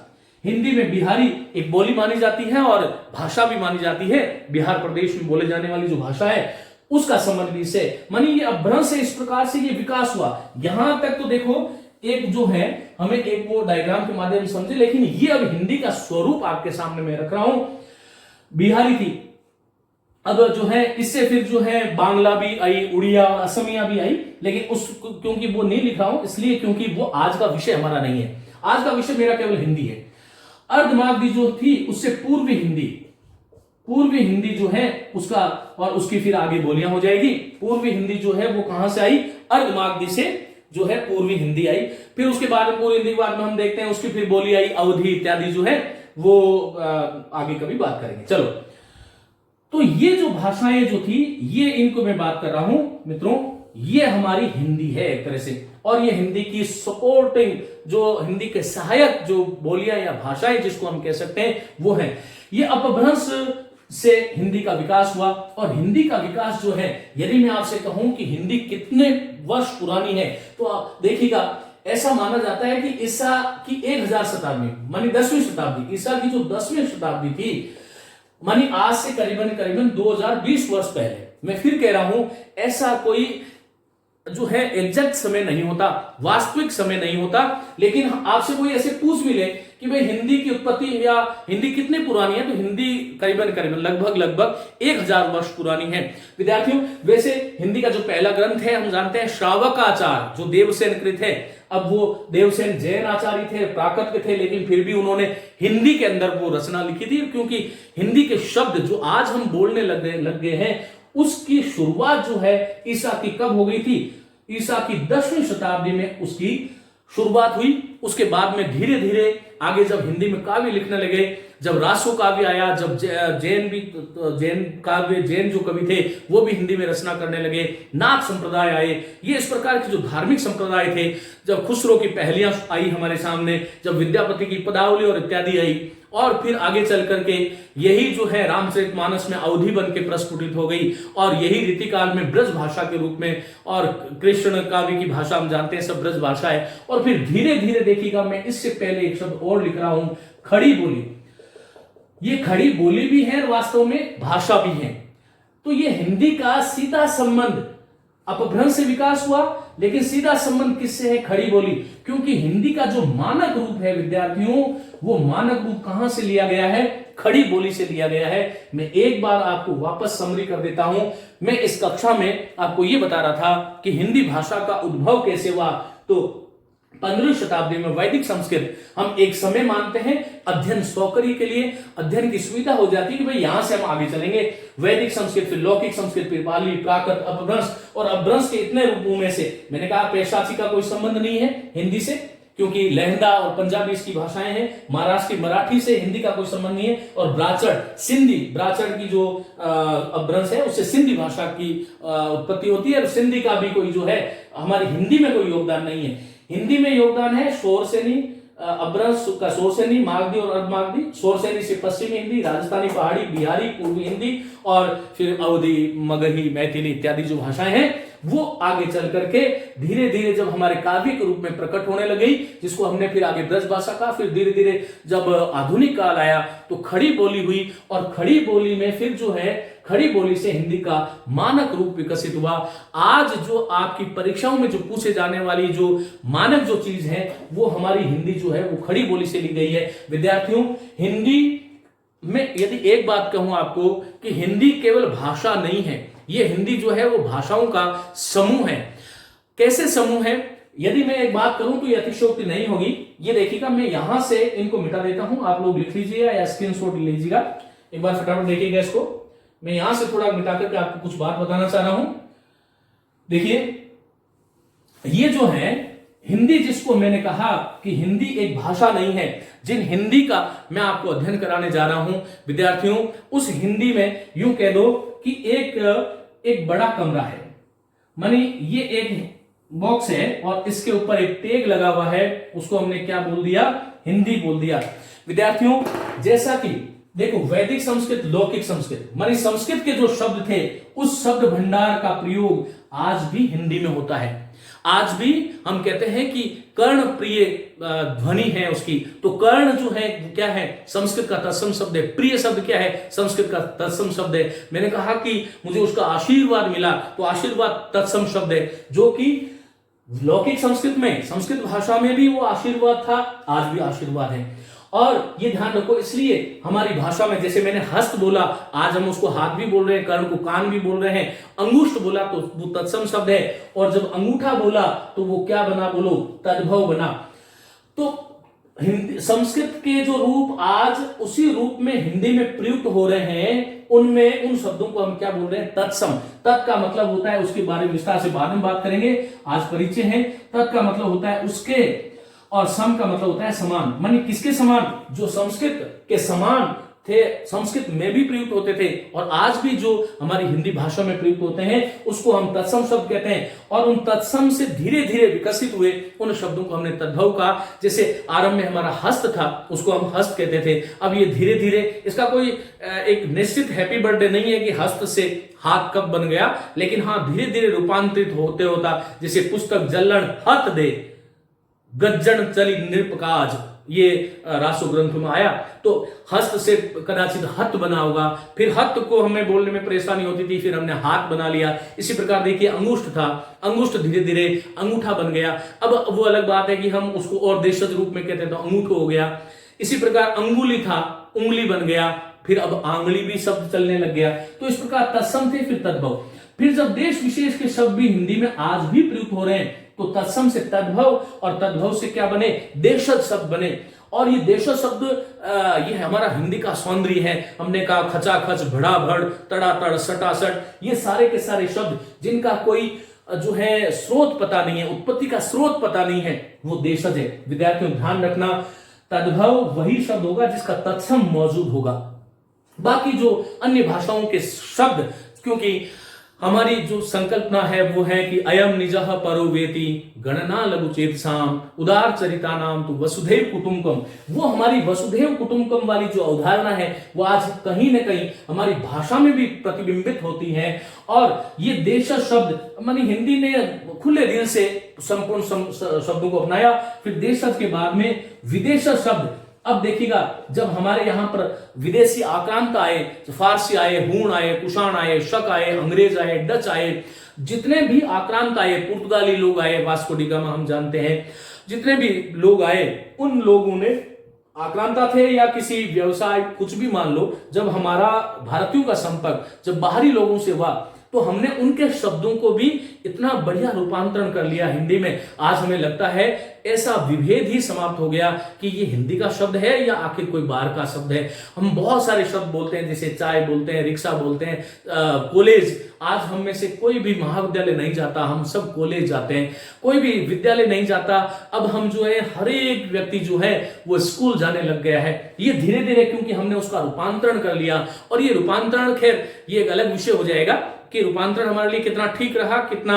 हिंदी में बिहारी एक बोली मानी जाती है और भाषा भी मानी जाती है। बिहार प्रदेश में बोले जाने वाली जो भाषा है उसका संबंध भी इससे, मानी ये अपभ्रंश से इस प्रकार से ये विकास हुआ। यहां तक तो देखो, एक जो है हमें एक वो डायग्राम के माध्यम से समझे, लेकिन ये अब हिंदी का स्वरूप आपके सामने मैं रख रहा हूं। बिहारी थी, अब जो है इससे फिर जो है बांग्ला भी आई, उड़िया, असमिया भी आई, लेकिन क्योंकि वो नहीं लिख रहा हूं इसलिए क्योंकि वो आज का विषय हमारा नहीं है। आज का विषय मेरा केवल हिंदी है। अर्धमागधी जो थी उससे पूर्वी हिंदी जो है उसका, और उसकी फिर आगे बोलियां हो जाएगी। पूर्वी हिंदी जो है वो कहां से आई? अर्धमागधी से जो है पूर्वी हिंदी आई। फिर उसके बाद में पूर्वी हिंदी के बाद में हम देखते हैं उसकी फिर बोली आई अवधी इत्यादि जो है वो आगे कभी बात करेंगे। चलो, तो ये जो भाषाएं जो थी, ये इनको मैं बात कर रहा हूं मित्रों, ये हमारी हिंदी है एक तरह से। और ये हिंदी की सपोर्टिंग, जो हिंदी के सहायक जो बोलियां या भाषाएं जिसको हम कह सकते हैं वो है। ये अपभ्रंश से हिंदी का विकास हुआ। और हिंदी का विकास जो है, यदि मैं आपसे कहूं कि हिंदी कितने वर्ष पुरानी है, तो आप देखिएगा, ऐसा माना जाता है कि ईसा की 1000 शताब्दी, मानी 10वीं शताब्दी, ईसा की जो 10वीं शताब्दी थी, मानी आज से करीबन 2020 वर्ष पहले। मैं फिर कह रहा हूं, ऐसा कोई जो है एग्जैक्ट समय नहीं होता, वास्तविक समय नहीं होता, लेकिन आपसे कोई ऐसे पूछ भी ले कि भाई हिंदी की उत्पत्ति या हिंदी कितनी पुरानी है, तो हिंदी करीबन लगभग 1000 वर्ष पुरानी है। विद्यार्थियों, वैसे हिंदी का जो पहला ग्रंथ है हम जानते हैं श्रावकाचार्य जो देवसेन कृत है। अब वो देवसेन जैन आचार्य थे, प्राकृत के थे, लेकिन फिर भी उन्होंने हिंदी के अंदर वो रचना लिखी थी, क्योंकि हिंदी के शब्द जो आज हम बोलने लग गए हैं उसकी शुरुआत जो है ईसा की कब हो गई थी? ईसा की 10वीं शताब्दी में उसकी शुरुआत हुई। उसके बाद में धीरे धीरे आगे जब हिंदी में काव्य लिखने लगे, जब रासो काव्य आया, जब जैन काव्य, जैन जो कवि थे वो भी हिंदी में रचना करने लगे, नाथ संप्रदाय आए, ये इस प्रकार के जो धार्मिक संप्रदाय थे, जब खुसरो की पहेलियां आई हमारे सामने, जब विद्यापति की पदावली और इत्यादि आई, और फिर आगे चल करके यही जो है रामचरितमानस में अवधि बन के प्रस्फुटित हो गई, और यही रीतिकाल में ब्रज भाषा के रूप में, और कृष्ण काव्य की भाषा हम जानते हैं सब ब्रज भाषा है। और फिर धीरे धीरे देखिएगा, मैं इससे पहले एक शब्द और लिख रहा हूं, खड़ी बोली। ये खड़ी बोली भी है और वास्तव में भाषा भी है। तो ये हिंदी का सीधा संबंध अपभ्रंश से विकास हुआ, लेकिन सीधा संबंध किससे है? खड़ी बोली। क्योंकि हिंदी का जो मानक रूप है विद्यार्थियों, वो मानक रूप कहां से लिया गया है? खड़ी बोली से लिया गया है। मैं एक बार आपको वापस समरी कर देता हूं। मैं इस कक्षा में आपको यह बता रहा था कि हिंदी भाषा का उद्भव कैसे हुआ। तो 15वीं शताब्दी में वैदिक संस्कृत हम एक समय मानते हैं अध्ययन सौकर्य के लिए, अध्ययन की सुविधा हो जाती है कि भाई यहां से हम आगे चलेंगे। वैदिक संस्कृत, फिर लौकिक संस्कृत, फिर पाली, प्राकृत, अपभ्रंश, और अपभ्रंश के इतने रूपों में से मैंने कहा पैशाची का कोई संबंध नहीं है हिंदी से, क्योंकि लहंदा और पंजाबी इसकी भाषाएं हैं। महाराष्ट्र की मराठी से हिंदी का कोई संबंध नहीं है। और ब्राचड़, सिंधी, ब्राचड़ की जो अपभ्रंश है उससे सिंधी भाषा की उत्पत्ति होती है। और सिंधी का भी कोई जो है हमारी हिंदी में कोई योगदान नहीं है। हिंदी में योगदान है शोरसेनी, अपभ्रंश का शोरसेनी, मागधी और अर्धमागधी। शोरसेनी से पश्चिमी हिंदी, राजस्थानी, पहाड़ी, बिहारी, पूर्वी हिंदी, और फिर अवधी, मगही, मैथिली इत्यादि जो भाषाएं हैं वो आगे चल करके धीरे धीरे जब हमारे काव्य के रूप में प्रकट होने लगी, जिसको हमने फिर आगे ब्रज भाषा का, फिर धीरे धीरे जब आधुनिक काल आया तो खड़ी बोली हुई, और खड़ी बोली में फिर जो है खड़ी बोली से हिंदी का मानक रूप विकसित हुआ। आज जो आपकी परीक्षाओं में जो पूछे जाने वाली जो मानक जो चीज है वो हमारी हिंदी जो है वो खड़ी बोली से ली गई है। विद्यार्थियों, हिंदी में यदि एक बात कहूं आपको कि हिंदी केवल भाषा नहीं है, ये हिंदी जो है वो भाषाओं का समूह है। कैसे समूह है? यदि मैं एक बात करूं तो ये अतिशयोक्ति नहीं होगी। ये देखिएगा, मैं यहां से इनको मिटा देता हूं, आप लोग लिख लीजिएगा या स्क्रीनशॉट लीजिएगा। एक बार फटाफट देखिएगा इसको। मैं यहां से थोड़ा मिटा करके आपको कुछ बात बताना चाह रहा हूं। देखिए, ये जो है हिंदी, जिसको मैंने कहा कि हिंदी एक भाषा नहीं है, जिन हिंदी का मैं आपको अध्ययन कराने जा रहा हूं विद्यार्थियों, उस हिंदी में यूं कह दो कि एक बड़ा कमरा है, मानी ये एक बॉक्स है और इसके ऊपर एक टैग लगा हुआ है, उसको हमने क्या बोल दिया? हिंदी बोल दिया। विद्यार्थियों, जैसा कि देखो वैदिक संस्कृत, लौकिक संस्कृत, मानी संस्कृत के जो शब्द थे उस शब्द भंडार का प्रयोग आज भी हिंदी में होता है। आज भी हम कहते हैं कि कर्ण प्रिय ध्वनि है उसकी, तो कर्ण जो है क्या है? संस्कृत का तत्सम शब्द है। प्रिय शब्द क्या है? संस्कृत का तत्सम शब्द है। मैंने कहा कि मुझे उसका आशीर्वाद मिला, तो आशीर्वाद तत्सम शब्द है, जो कि लौकिक संस्कृत में, संस्कृत भाषा में भी वो आशीर्वाद था, आज भी आशीर्वाद है। और ये ध्यान रखो, इसलिए हमारी भाषा में जैसे मैंने हस्त बोला, आज हम उसको हाथ भी बोल रहे हैं, कर्ण को कान भी बोल रहे हैं। अंगुष्ठ बोला तो वो तत्सम शब्द है, और जब अंगूठा बोला तो वो क्या बना? बोलो, तद्भव बना। तो हिंदी संस्कृत के जो रूप आज उसी रूप में हिंदी में प्रयुक्त हो रहे हैं, उनमें उन शब्दों को हम क्या बोल रहे हैं? तत्सम। तत् का मतलब होता है, उसके बारे में विस्तार से बाद में बात करेंगे, आज परिचय है। तत् का मतलब होता है उसके, और सम का मतलब होता है समान। मानी किसके समान? जो संस्कृत के समान थे, संस्कृत में भी प्रयुक्त होते थे, और आज भी जो हमारी हिंदी भाषा में प्रयुक्त होते हैं उसको हम तत्सम शब्द कहते हैं। और उन तत्सम से धीरे धीरे विकसित हुए उन शब्दों को हमने तद्भव कहा। जैसे आरंभ में हमारा हस्त था, उसको हम हस्त कहते थे। अब ये धीरे धीरे, इसका कोई एक निश्चित हैप्पी बर्थडे नहीं है कि हस्त से हाथ कब बन गया, लेकिन हाँ धीरे धीरे रूपांतरित होते होता। जैसे पुस्तक जल्लण हत दे, गज्जन चली नृपकाज, ये रासो ग्रंथ में आया, तो हस्त से कदाचित हत बना होगा। फिर हत को हमें बोलने में परेशानी होती थी, फिर हमने हाथ बना लिया। इसी प्रकार देखिए, अंगुष्ठ था, अंगुष्ठ धीरे धीरे अंगूठा बन गया। अब वो अलग बात है कि हम उसको और देशज रूप में कहते हैं तो अंगूठो हो गया। इसी प्रकार अंगुली था, उंगली बन गया। फिर अब आंगली भी शब्द चलने लग गया। तो इस प्रकार तत्सम थे, फिर तद्भव। फिर जब देश विशेष के शब्द भी हिंदी में आज भी प्रयुक्त हो रहे हैं, तो तत्सम से तद्भव, और तद्भव से क्या बने? देशज शब्द बने। और ये देशज शब्द ये हमारा हिंदी का सौंदर्य है। हमने कहा खचाखच, भड़ाभड़, तड़ातड़, सटासट, ये सारे के सारे शब्द जिनका कोई जो है स्रोत पता नहीं है, उत्पत्ति का स्रोत पता नहीं है, वो देशज है। विद्यार्थियों ध्यान रखना, तद्भव वही शब्द होगा जिसका तत्सम मौजूद होगा। बाकी जो अन्य भाषाओं के शब्द, क्योंकि हमारी जो संकल्पना है वो है कि अयम निजः परो वेति गणना लघु चेतसाम उदार चरिता नाम तो वसुधैव कुटुंबकम, वो हमारी वसुधैव कुटुंबकम वाली जो अवधारणा है वो आज कहीं न कहीं हमारी भाषा में भी प्रतिबिंबित होती है। और ये देश शब्द मानी हिंदी ने खुले दिल से संपूर्ण शब्दों को अपनाया, फिर देशज के बाद में विदेश शब्द। अब देखिएगा, जब हमारे यहां पर विदेशी आक्रांत आए, फारसी आए, हूण आए, कुषाण आए, शक आए, अंग्रेज आए, डच आए, जितने भी आक्रांत आए, पुर्तगाली लोग आए, वास्को डी गामा हम जानते हैं, जितने भी लोग आए, उन लोगों ने आक्रांता थे या किसी व्यवसाय कुछ भी मान लो, जब हमारा भारतीयों का संपर्क जब बाहरी लोगों से हुआ तो हमने उनके शब्दों को भी इतना बढ़िया रूपांतरण कर लिया हिंदी में। आज हमें लगता है ऐसा विभेद ही समाप्त हो गया कि ये हिंदी का शब्द है या आखिर कोई बाहर का शब्द है। हम बहुत सारे शब्द बोलते हैं, जैसे चाय बोलते हैं, रिक्शा बोलते हैं, कॉलेज। आज हम में से कोई भी महाविद्यालय नहीं जाता, हम सब कॉलेज जाते हैं। कोई भी विद्यालय नहीं जाता, अब हम जो है हर एक व्यक्ति जो है वो स्कूल जाने लग गया है। ये धीरे धीरे क्योंकि हमने उसका रूपांतरण कर लिया, और ये रूपांतरण खैर ये एक अलग विषय हो जाएगा कि रूपांतरण हमारे लिए कितना ठीक रहा, कितना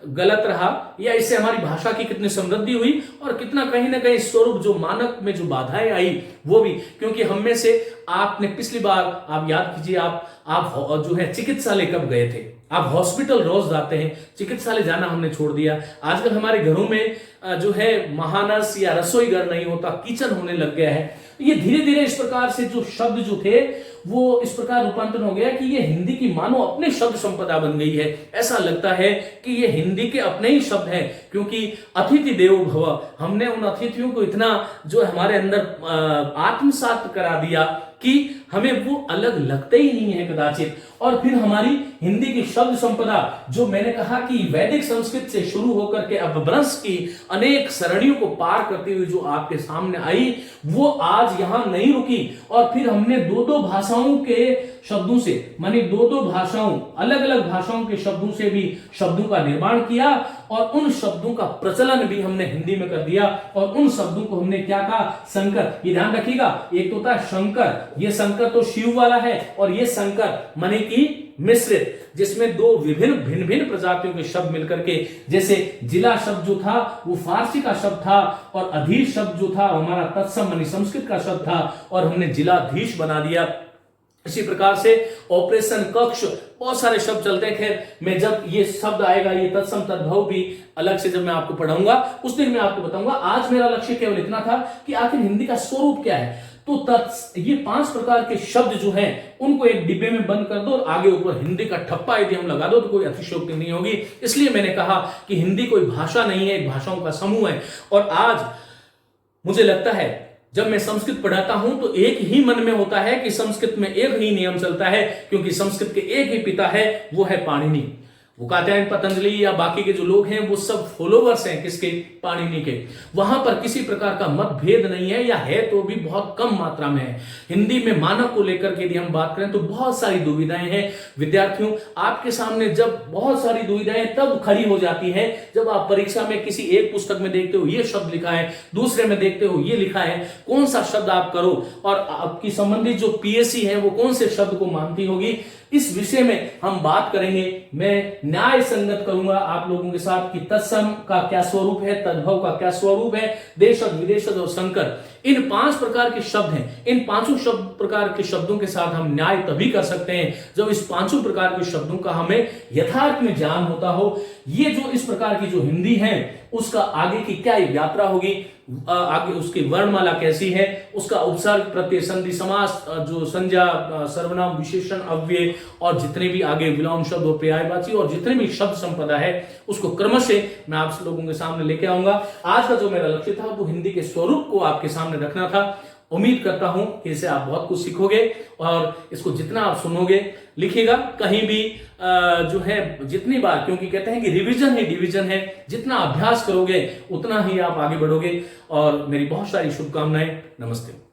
गलत रहा, या इससे हमारी भाषा की कितनी समृद्धि हुई, और कितना कहीं ना कहीं स्वरूप जो मानक में जो बाधाएं आई वो भी। क्योंकि हम में से आपने पिछली बार आप याद कीजिए, आप जो है चिकित्सालय कब गए थे? आप हॉस्पिटल रोज जाते हैं, चिकित्सालय जाना हमने छोड़ दिया। आजकल हमारे घरों में जो है महानस या रसोई घर नहीं होता, किचन होने लग गया है। ये धीरे धीरे इस प्रकार से जो शब्द जो थे वो इस प्रकार रूपांतरण हो गया कि ये हिंदी की मानो अपने शब्द संपदा बन गई है। ऐसा लगता है कि ये हिंदी के अपने ही शब्द हैं, क्योंकि अतिथि देवो भव, हमने उन अतिथियों को इतना जो हमारे अंदर आत्मसात करा दिया कि हमें वो अलग लगते ही नहीं है कदाचित। और फिर हमारी हिंदी की शब्द संपदा जो मैंने कहा कि वैदिक संस्कृत से शुरू होकर के अपभ्रंश की अनेक सरणियों को पार करते हुए जो आपके सामने आई, वो आज यहां नहीं रुकी। और फिर हमने दो दो भाषाओं के शब्दों से, मानी दो दो भाषाओं, अलग अलग भाषाओं के शब्दों से भी शब्दों का निर्माण किया, और उन शब्दों का प्रचलन भी हमने हिंदी में कर दिया। और उन शब्दों को हमने क्या कहा? संकर। ये ध्यान रखिएगा, एक तो होता है शंकर, ये शंकर तो शिव वाला है, और ये संकर माने कि मिश्रित, जिसमें दो विभिन्न भिन्न भिन्न प्रजातियों के शब्द मिलकर के, जैसे जिला शब्द जो था वो फारसी का शब्द था, और अधीश शब्द जो था हमारा तत्सम मानी संस्कृत का शब्द था, और हमने जिलाधीश बना दिया। इसी प्रकार से ऑपरेशन कक्ष, बहुत सारे शब्द चलते हैं। खैर मैं जब ये शब्द आएगा, ये तत्सम तद्भव भी अलग से जब मैं आपको पढ़ाऊंगा उस दिन मैं आपको बताऊंगा। आज मेरा लक्ष्य केवल इतना था कि आखिर हिंदी का स्वरूप क्या है। तो ये 5 प्रकार के शब्द जो हैं उनको एक डिब्बे में बंद कर दो, और आगे ऊपर हिंदी का ठप्पा यदि हम लगा दो तो कोई अतिशयोक्ति नहीं होगी। इसलिए मैंने कहा कि हिंदी कोई भाषा नहीं है, एक भाषाओं का समूह है। और आज मुझे लगता है जब मैं संस्कृत पढ़ाता हूं तो एक ही मन में होता है कि संस्कृत में एक ही नियम चलता है, क्योंकि संस्कृत के एक ही पिता है, वो है पाणिनि। वो कात्यायन, पतंजलि या बाकी के जो लोग हैं वो सब फॉलोवर्स हैं किसके? पाणिनि के। वहां पर किसी प्रकार का मतभेद नहीं है, या है तो भी बहुत कम मात्रा में है। हिंदी में मानक को लेकर के यदि हम बात करें तो बहुत सारी दुविधाएं हैं। विद्यार्थियों, आपके सामने जब बहुत सारी दुविधाएं तब खड़ी हो जाती है जब आप परीक्षा में किसी एक पुस्तक में देखते हो ये शब्द लिखा है, दूसरे में देखते हो ये लिखा है, कौन सा शब्द आप करो, और आपकी संबंधित जो पीएससी है वो कौन से शब्द को मानती होगी। इस विषय में हम बात करेंगे। मैं न्याय संगत करूंगा आप लोगों के साथ कि तत्सम का क्या स्वरूप है, तद्भव का क्या स्वरूप है, देशज, विदेशज और संकर, इन 5 प्रकार के शब्द हैं। इन 5 प्रकार के शब्दों के साथ हम न्याय तभी कर सकते हैं जब इस 5 प्रकार के शब्दों का हमें यथार्थ में ज्ञान होता हो। ये जो इस प्रकार की जो हिंदी है उसका आगे की क्या यात्रा होगी, आगे उसकी वर्णमाला कैसी है, उसका उपसर्ग, प्रत्यय, संधि, समास, जो संज्ञा, सर्वनाम, विशेषण, अव्यय और जितने भी आगे विलोम शब्द और पर्यायवाची और जितने भी शब्द संपदा है उसको क्रमशः मैं आप लोगों के सामने लेके आऊंगा। आज का जो मेरा लक्ष्य था वो हिंदी के स्वरूप को आपके सामने रखना था। उम्मीद करता हूं कि इससे आप बहुत कुछ सीखोगे, और इसको जितना आप सुनोगे, लिखिएगा कहीं भी जो है जितनी बार, क्योंकि कहते हैं कि रिवीजन ही डिवीजन है, जितना अभ्यास करोगे उतना ही आप आगे बढ़ोगे। और मेरी बहुत सारी शुभकामनाएं। नमस्ते।